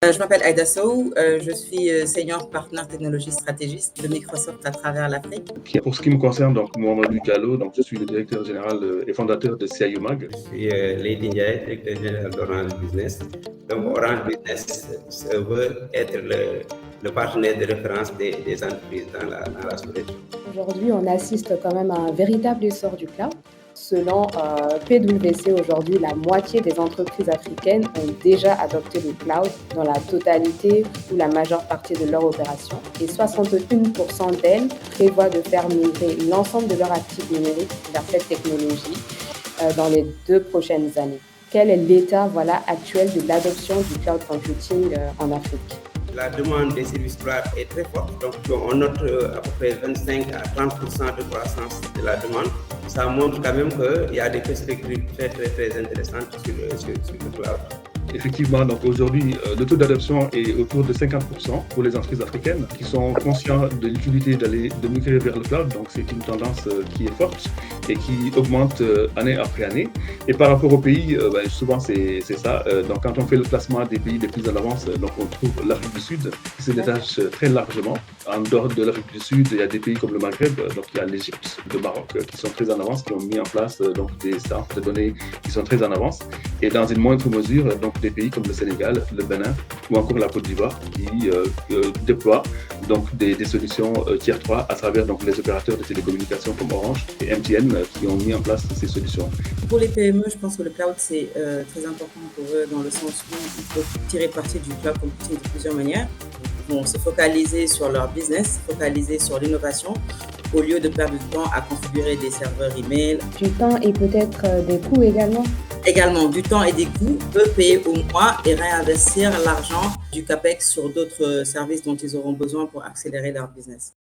Je m'appelle Aïda Sow, je suis senior partner technologie stratégiste de Microsoft à travers l'Afrique. Pour ce qui me concerne, donc Mamadou Diallo, donc je suis le directeur général et fondateur de CIO Mag. Je suis Lady Ndiaye, directeur général d'Orange Business. Donc Orange Business veut être le partenaire de référence des entreprises dans la sous-région. Aujourd'hui, on assiste quand même à un véritable essor du cloud. Selon PwC, aujourd'hui, la moitié des entreprises africaines ont déjà adopté le cloud dans la totalité ou la majeure partie de leur opération. Et 61% d'elles prévoient de faire migrer l'ensemble de leurs actifs numériques vers cette technologie dans les 2 prochaines années. Quel est l'état actuel de l'adoption du cloud computing en Afrique? La demande des services cloud est très forte, donc on note à peu près 25 à 30% de croissance de la demande. Ça montre quand même qu'il y a des perspectives très intéressantes sur le cloud. Effectivement, donc aujourd'hui, le taux d'adoption est autour de 50% pour les entreprises africaines qui sont conscientes de l'utilité de migrer vers le cloud. Donc c'est une tendance qui est forte et qui augmente année après année. Et par rapport aux pays, souvent c'est ça. Donc quand on fait le classement des pays les plus en avance, donc on trouve l'Afrique du Sud qui se détache très largement. En dehors de l'Afrique du Sud, il y a des pays comme le Maghreb, donc il y a l'Égypte, le Maroc qui sont très en avance, qui ont mis en place donc des centres de données qui sont très en avance. Et dans une moindre mesure, donc des pays comme le Sénégal, le Bénin ou encore la Côte d'Ivoire qui déploient donc des solutions tier 3 à travers donc les opérateurs de télécommunications comme Orange et MTN qui ont mis en place ces solutions. Pour les PME, je pense que le cloud c'est très important pour eux dans le sens où il faut tirer parti du cloud computing de plusieurs manières. Ils vont se focaliser sur leur business, focaliser sur l'innovation au lieu de perdre du temps à configurer des serveurs email. Du temps et peut-être des coûts également. Également du temps et des coûts, eux payer au mois et réinvestir l'argent du CAPEX sur d'autres services dont ils auront besoin pour accélérer leur business.